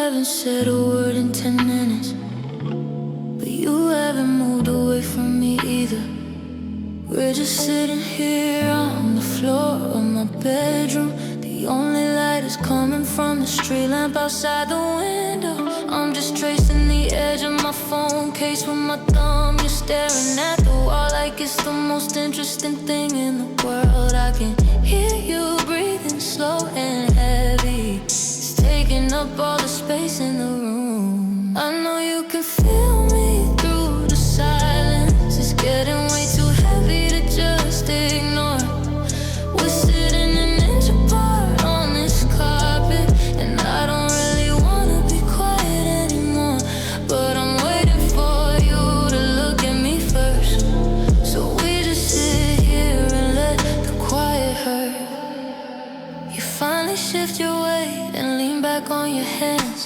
haven't said a word in 10 minutes, but you haven't moved away from me either. We're just sitting here on the floor of my bedroom. The only light is coming from the street lamp outside the window. I'm just tracing the edge of my phone case with my thumb. You're staring at the wall like it's the most interesting thing in the world. I can hear you breathing slow and heavy. It's taking up all the space in the room. I know you can feel me through the silence. It's getting way too heavy to just ignore. We're sitting an inch apart on this carpet, and I don't really wanna be quiet anymore, but I'm waiting for you to look at me first. So we just sit here and let the quiet hurt. You finally shift your weight and lean back on your hands.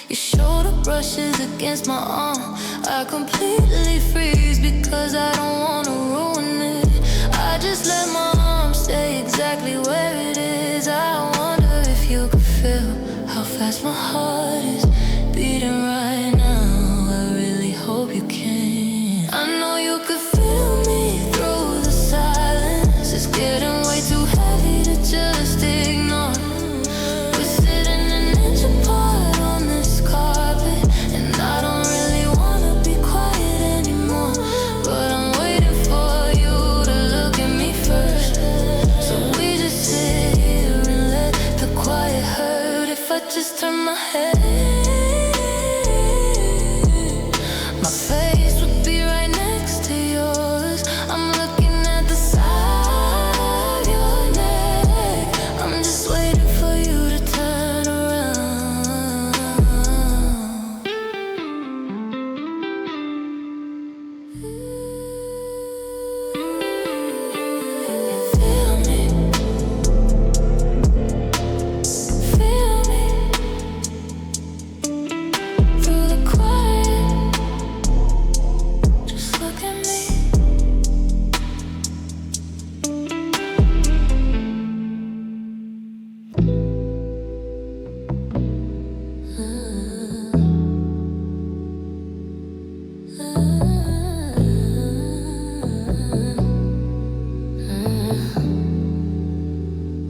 Your shoulder brushes against my arm. I completely freeze because I don't wanna ruin it. I just let my arm stay exactly where it is. I wonder if you could feel how fast my heart is beating right now. I really hope you can. I know you could feel me through the silence. It's getting way too heavy to just ignore. We're sitting an inch apart on this carpet, and I don't really wanna be quiet anymore, but I'm waiting for you to look at me first. So we just sit here and let the quiet hurt. If I just turn my head, my face would be right next to yours. I'm looking at the side of your neck. I'm just waiting for you to turn around. Feel me, feel me through the quiet. Just look at me.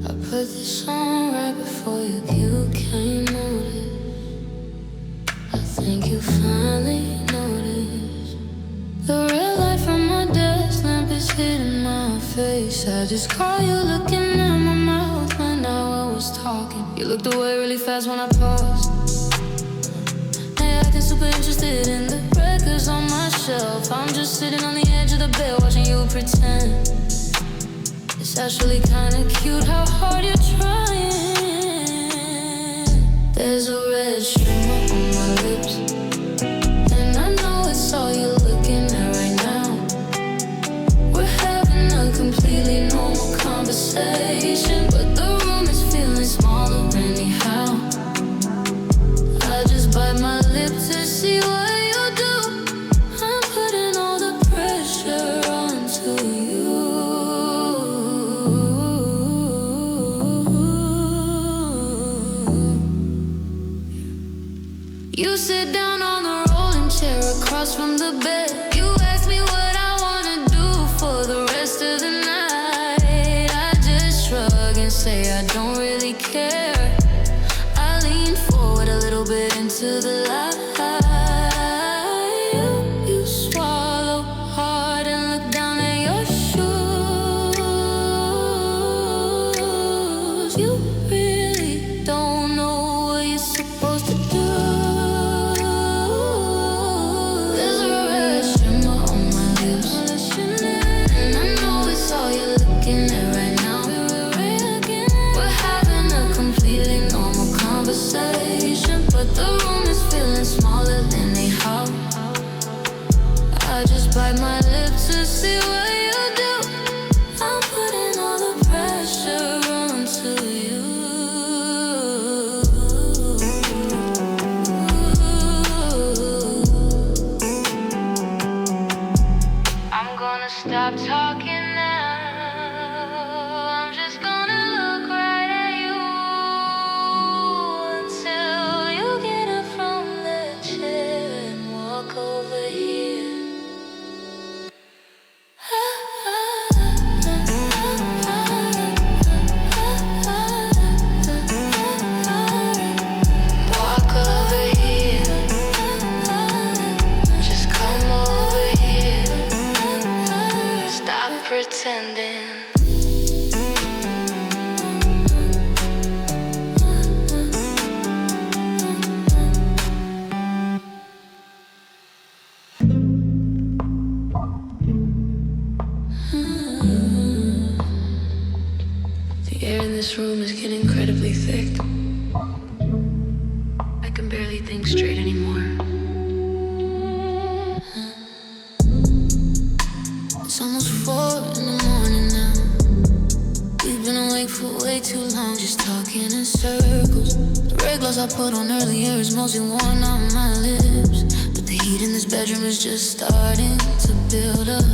I put this on right before you came notice. I think you finally noticed. The red light from my desk lamp is hitting my face. I just caught you looking at my mouth when I was talking. You looked away really fast when I paused. Hey, acting super interested in the records on my shelf. I'm just sitting on the edge of the bed watching you pretend. It's actually kinda cute how hard you're trying. There's a red shimmer on my lips, and I know it's all you're looking at right now. We're having a completely normal conversation, but the room is feeling smaller anyhow. I just bite my lip to see what you do. I'm putting all the pressure onto you. You sit down on the rolling chair across from the bed. You ask me what I wanna do for the rest of the night. I just shrug and say I don't really care. I lean forward a little bit into the light. You swallow hard and look down at your shoes. You really don't know what you're supposed to do. There's a red shimmer on my lips, and I know it's all you're looking at right now. We're having a completely normal conversation, but the room is feeling smaller anyhow. I just bite my lip to see what you do. I'm putting all the pressure onto you. I'm gonna stop talking now. I'm just gonna look right at you until you get a can barely think straight anymore. It's almost 4 in the morning now. We've been awake for way too long, just talking in circles. The red gloss I put on earlier is mostly worn on my lips, but the heat in this bedroom is just starting to build up.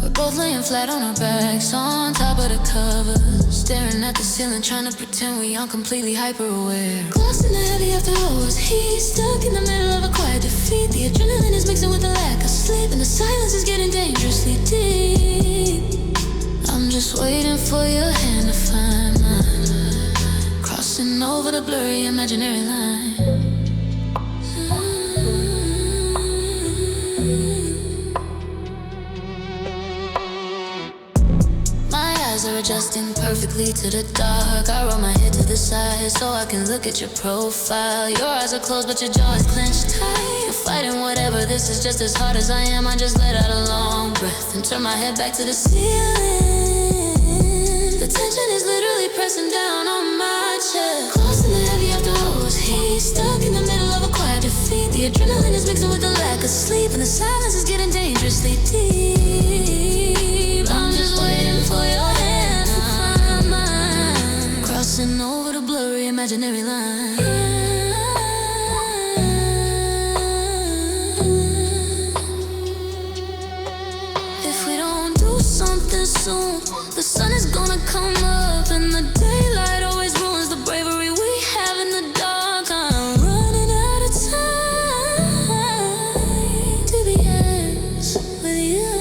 We're both laying flat on our backs on top of the covers, staring at the ceiling, trying to pretend we aren't completely hyper-aware. Lost in the heavy afterhours, he's stuck in the middle of a quiet defeat. The adrenaline is mixing with the lack of sleep, and the silence is getting dangerously deep. I'm just waiting for your hand to find mine, crossing over the blurry imaginary line. Are adjusting perfectly to the dark. I roll my head to the side so I can look at your profile. Your eyes are closed but your jaw is clenched tight. You're fighting whatever, this is just as hard as I am. I just let out a long breath and turn my head back to the ceiling. The tension is literally pressing down on my chest. Close in the heavy afterhours, he's stuck in the middle of a quiet defeat. The adrenaline is mixing with the lack of sleep, and the silence is getting dangerously deep. I'm just waiting for your hand to find mine, crossing over the blurry imaginary line. If we don't do something soon, the sun is gonna come up, and the daylight always ruins the bravery we have in the dark. I'm running out of time to be honest with you.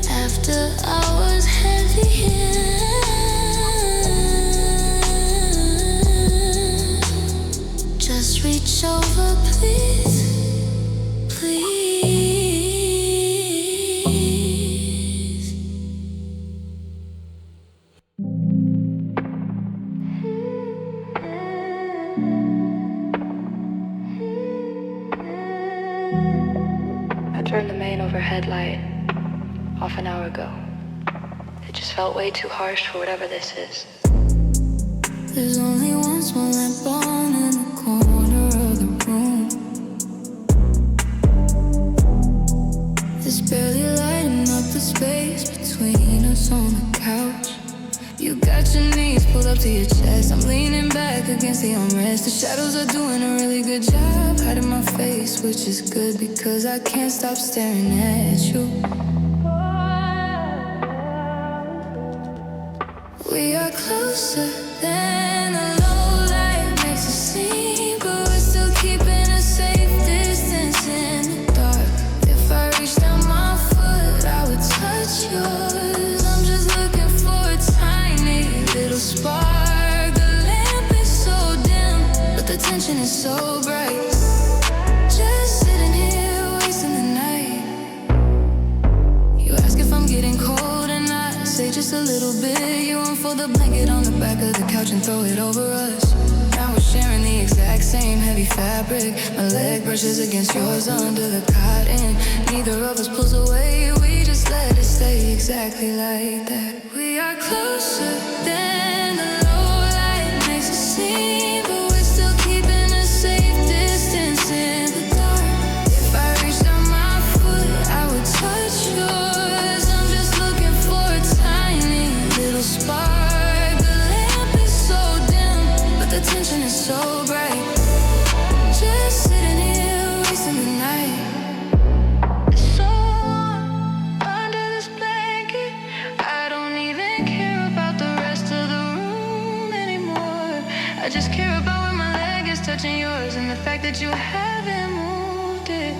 After hours heavy here, just reach over, please, please. I turned the main overhead light off an hour ago. It just felt way too harsh for whatever this is. There's only one small lamp on in the corner of the room. It's barely lighting up the space between us on the couch. You got your knees pulled up to your chest. I'm leaning back against the armrest. The shadows are doing a really good job hiding my face, which is good because I can't stop staring at you. We are closer than the low light makes it seem, but we're still keeping a safe distance in the dark. If I reach down my foot, I would touch yours. I'm just looking for a tiny little spark. The lamp is so dim, but the tension is so bright. Just sitting here wasting the night. You ask if I'm getting cold and I say just a little bit. You unfold the blanket on the back of the couch and throw it over us. Now we're sharing the exact same heavy fabric. My leg brushes against yours under the cotton. Neither of us pulls away, we just let it stay exactly like that. We are closer than the low light makes it seem, but we're still keeping a safe distance in the dark. If I reach down my foot, I would touch yours. I'm just looking for a tiny little spark. The lamp is so dim, but the tension is so bright. Just sitting here wasting the night. It's so warm under this blanket. I don't even care about the rest of the room anymore. I just care about where my leg is touching yours and the fact that you haven't moved it.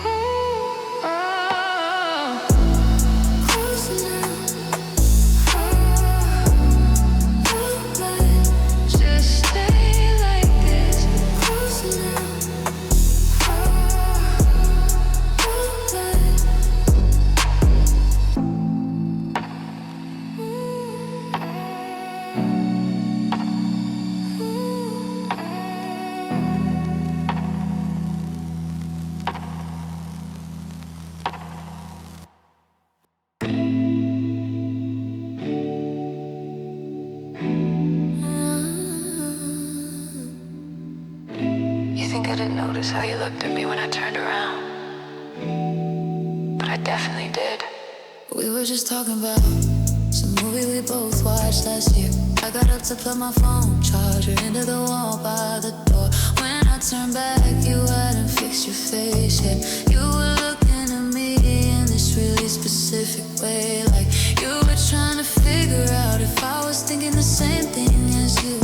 Ooh, oh. Closer now. Just stay like this. Closer now. notice how you looked at me when I turned around. But I definitely did. We were just talking about some movie we both watched last year. I got up to plug my phone charger into the wall by the door. When I turned back, you hadn't fixed your face yet. You were looking at me in this really specific way, like you were trying to figure out if I was thinking the same thing as you.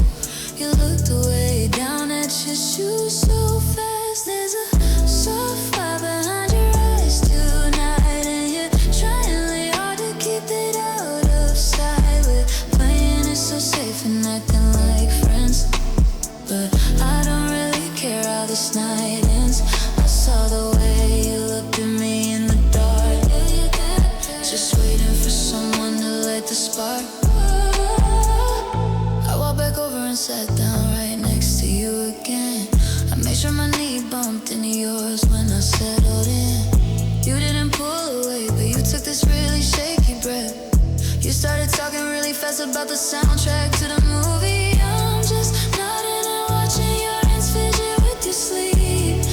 You looked away down at your shoes so fast. There's a soft fire behind your eyes tonight, and you're trying really hard to keep it out of sight. We're playing it so safe and acting like friends, but I don't really care how this night ends. I saw the way you looked at me in the dark, just waiting for someone to light the spark. I walked back over and sat down right next to you again. I made sure my knee bumped into yours when I settled in. You didn't pull away, but you took this really shaky breath. You started talking really fast about the soundtrack to the movie. I'm just nodding and watching your hands fidget with your sleep.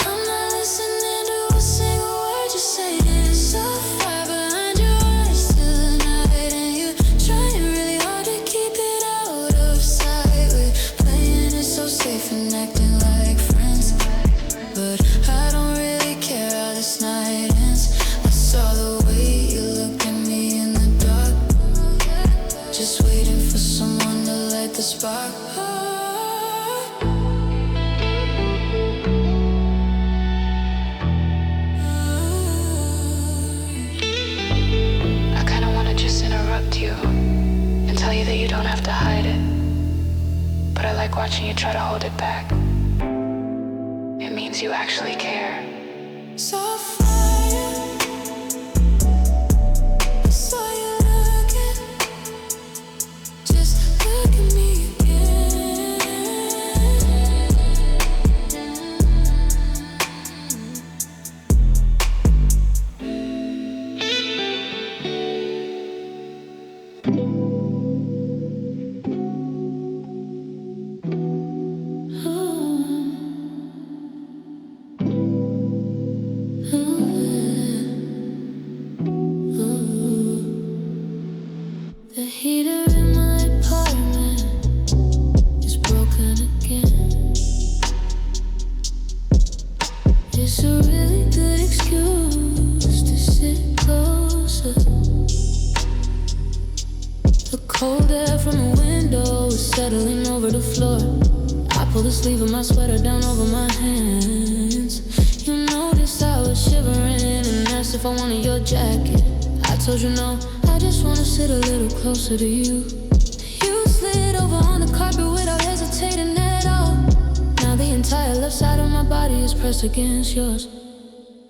I'm not listening to a single word you're saying. It's so far behind your eyes tonight, and you're trying really hard to keep it out of sight. We're playing it so safe and acting like friends, but I don't really care how this night ends. I saw the way you looked at me in the dark, just waiting for someone to light the spark. I kinda wanna just interrupt you and tell you that you don't have to hide it. But I like watching you try to hold it back. It means you actually care. So fire, I saw you looking, just look at me again. The heater in my apartment is broken again. It's a really good excuse to sit closer. The cold air from the window is settling over the floor. I pull the sleeve of my sweater down over my hands. You noticed I was shivering and asked if I wanted your jacket. I told you no, I just wanna sit a little closer to you. You slid over on the carpet without hesitating at all. Now the entire left side of my body is pressed against yours.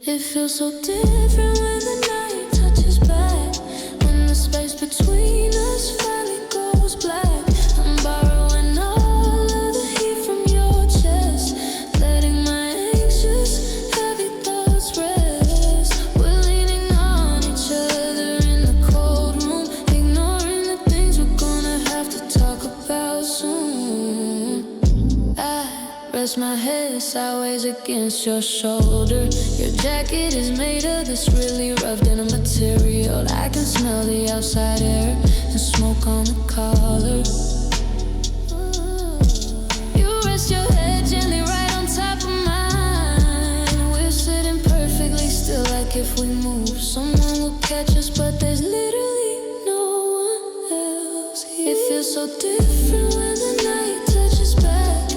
It feels so different when the night touches back, when the space between us finally goes black. I'm borrowing all of the heat from your chest, letting my anxious, heavy thoughts rest. We're leaning on each other in the cold room, ignoring the things we're gonna have to talk about soon. I rest my head sideways against your shoulder. Your jacket is made of this really rough denim material. I can smell the outside air and smoke on the collar. You rest your head gently right on top of mine. We're sitting perfectly still, like if we move, someone will catch us, but there's literally no one else here. It feels so different when the night touches back,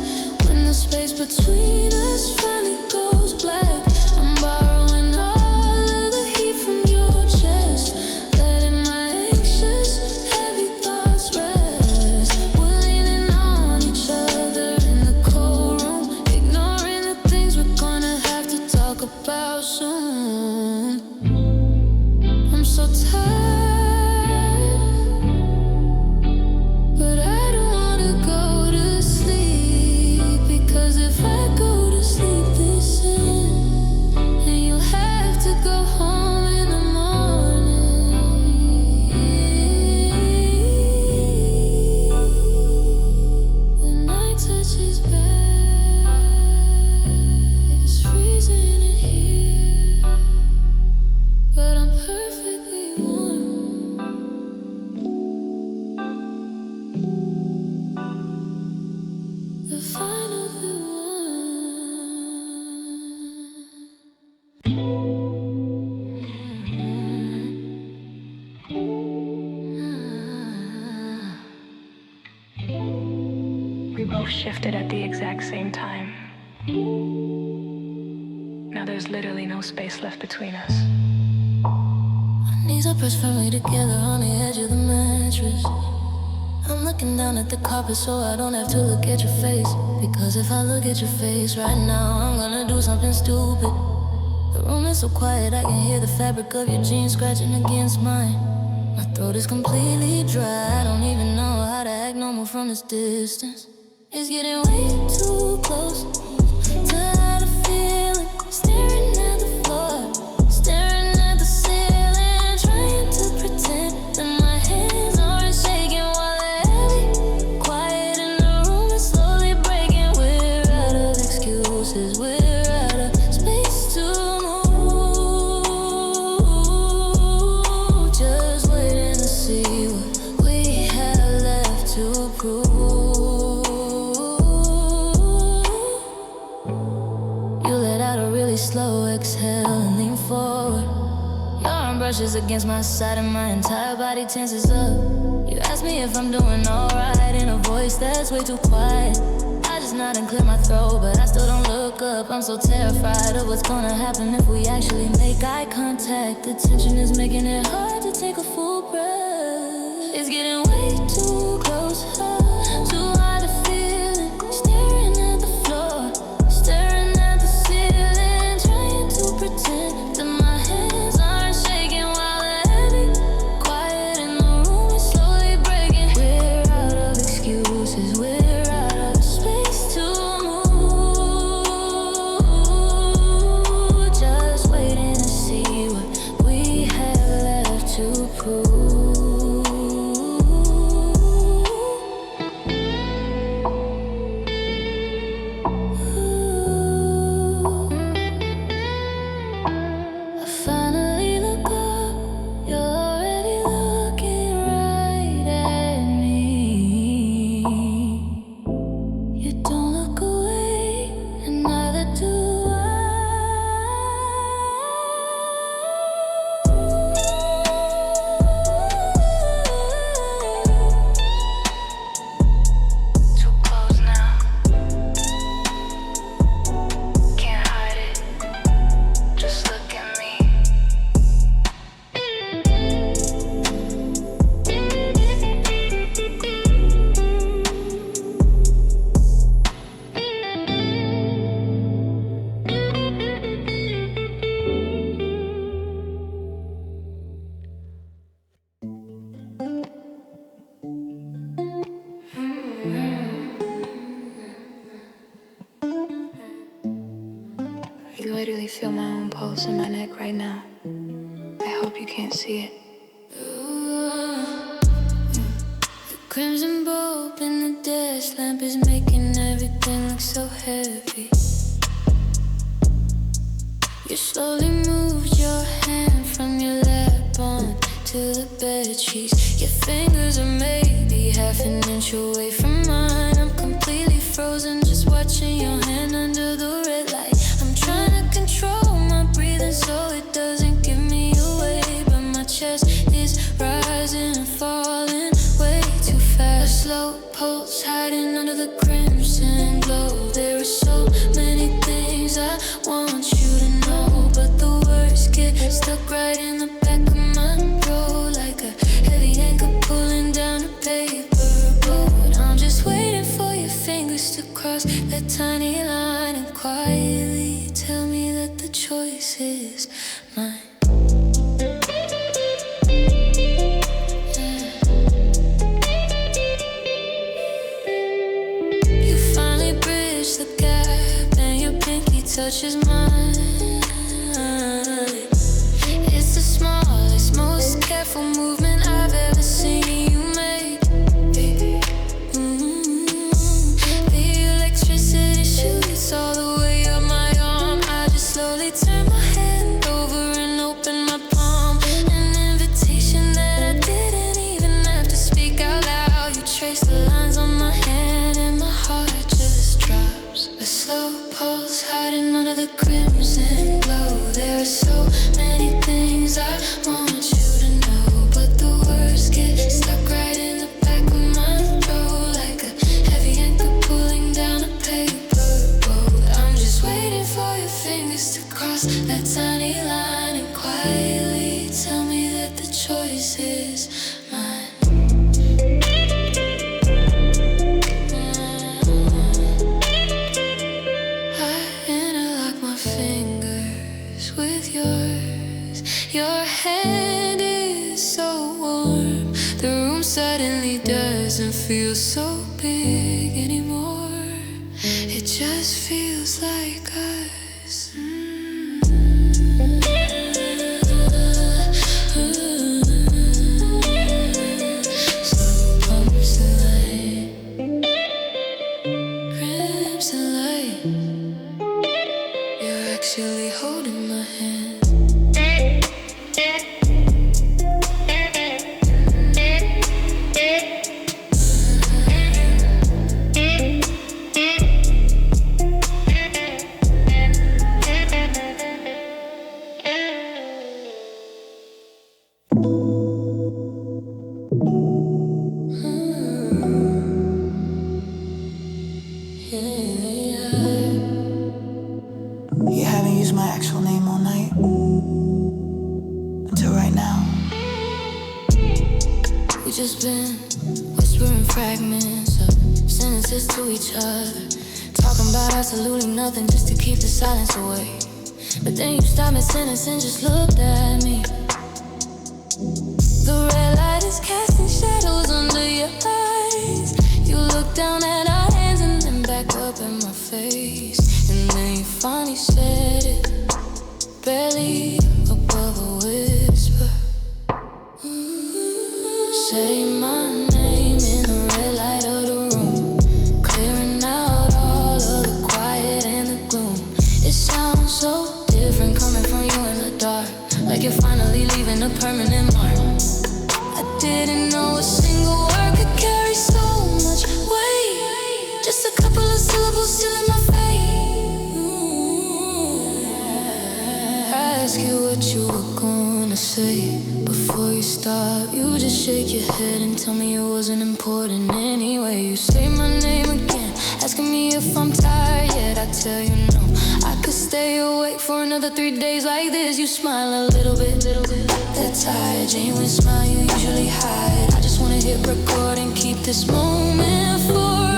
when the space between us finally goes black. I'm borrowing all of the heat from your chest, letting my anxious, heavy thoughts rest. We're leaning on each other in the cold room, ignoring the things we're gonna have to talk about soon. I'm so tired, but I don't wanna go to sleep, because if I go both shifted at the exact same time. Now there's literally no space left between us. My knees are pressed firmly together on the edge of the mattress. I'm looking down at the carpet so I don't have to look at your face. Because if I look at your face right now, I'm gonna do something stupid. The room is so quiet I can hear the fabric of your jeans scratching against mine. My throat is completely dry, I don't even know how to act normal from this distance. It's getting way too close to how to feel it. Staring at the floor, staring at the ceiling, trying to pretend that my hands aren't shaking while they're heavy. Quiet in the room is slowly breaking. We're out of excuses, we're out of space to move. Just waiting to see what we have left to prove. Slow exhale and lean forward. Your arm brushes against my side and my entire body tenses up. You ask me if I'm doing alright in a voice that's way too quiet. I just nod and clear my throat, but I still don't look up. I'm so terrified of what's gonna happen if we actually make eye contact. The tension is making it hard to take a full breath. It's getting way too close, too hard to feel it. Staring at the floor, staring at the ceiling, pretend that my hands aren't shaking while they're heavy. Quiet in the room is slowly breaking. We're out of excuses, we're out of space to move. Just waiting to see what we have left to prove. I literally feel my own pulse in my neck right now. I hope you can't see it. The crimson bulb in the desk lamp is making everything look so heavy. You slowly moved your hand from your lap on to the bed sheets. Your fingers are maybe half an inch away from mine. I'm completely frozen, just watching your hand under the red light. I'm trying to control my breathing so it doesn't give me away, but my chest is rising and falling way too fast. A slow pulse hiding under the crimson glow. There are so many things I want you to know, but the words get stuck right in the back of my throat, like a heavy anchor pulling down a paper boat. I'm just waiting for your fingers to cross that tiny line and quietly tell me that the choice is mine. You finally bridge the gap and your pinky touches mine. It's the smallest, most careful movement I've ever seen you make. The electricity shoots all the way up my arm. I just slowly turn my hand over and open my palm. An invitation that I didn't even have to speak out loud. You trace the lines on my hand and my heart just drops. A slow pulse hiding under the grip. feel so big anymore. It just feels like us. Slow pumps of light, crimson light. You're actually holding my hand. You haven't used my actual name all night. Until right now. We just been whispering fragments of sentences to each other, talking about absolutely nothing just to keep the silence away. But then you stopped mid-sentence and just looked at me. The red light is casting shadows under your eyes. You look down at our hands and then back up at my face. And then you finally said it, barely above a whisper. Say my name in the red light of the room, clearing out all of the quiet and the gloom. It sounds so different coming from you in the dark, like you're finally leaving a permanent mark. I didn't know a single word could carry so much weight. Just a couple of syllables still in my face. I ask you what you were gonna say before you stop. You just shake your head and tell me it wasn't important anyway. You say my name again, asking me if I'm tired yet. I tell you no, I could stay awake for another 3 days like this. You smile a little bit, that tired, genuine smile you usually hide. I just wanna hit record and keep this moment forever.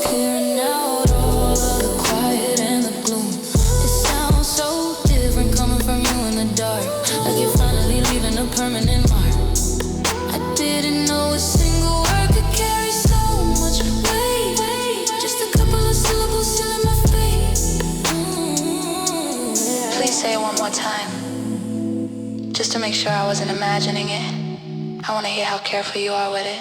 Clearing out all of the quiet and the gloom. It sounds so different coming from you in the dark, like you're finally leaving a permanent mark. I didn't know a single word could carry so much weight. Just a couple of syllables still in my face. Please say it one more time, just to make sure I wasn't imagining it. I want to hear how careful you are with it.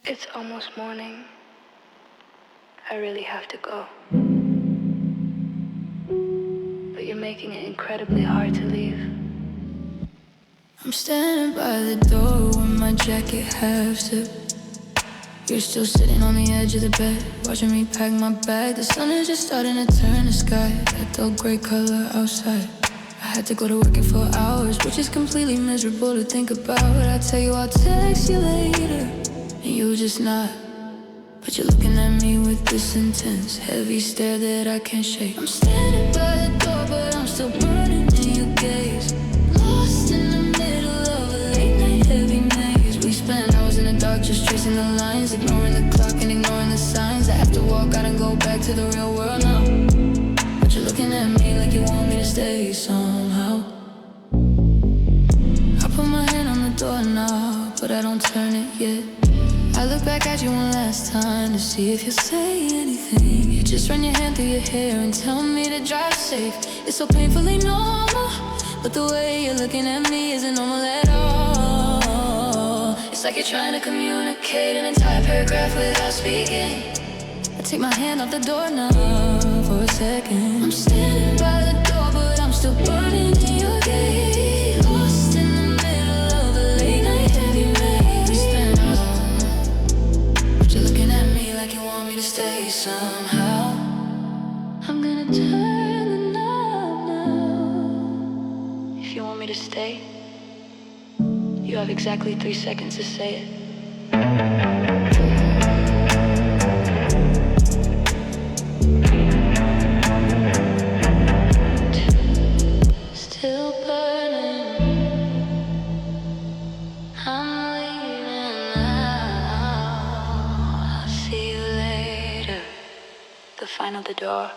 It's almost morning. I really have to go. But you're making it incredibly hard to leave. I'm standing by the door with my jacket half zipped. You're still sitting on the edge of the bed, watching me pack my bag. The sun is just starting to turn the sky that dull gray color outside. I had to go to work in 4 hours, which is completely miserable to think about. I tell you I'll text you later, and you just not. But you're looking at me with this intense, heavy stare that I can't shake. I'm standing by the door, but I'm still burning in your gaze. Lost in the middle of a late night heavy maze. We spent hours in the dark just tracing the lines, ignoring the clock and ignoring the signs. I have to walk out and go back to the real world now. But you're looking at me like you want me to stay somehow. I put my hand on the doorknob, but I don't turn it yet. I look back at you one last time to see if you'll say anything. You just run your hand through your hair and tell me to drive safe. It's so painfully normal, but the way you're looking at me isn't normal at all. It's like you're trying to communicate an entire paragraph without speaking. I take my hand off the doorknob for a second. I'm standing by the door, but I'm still burning in your gate. Lost in the middle of a late night heavy maze. We spent hours, but you're looking at me like you want me to stay somehow. I'm gonna turn the knob now. stay, you have exactly 3 seconds to say it. Still burning, I'm leaving now. I'll see you later. The final the door.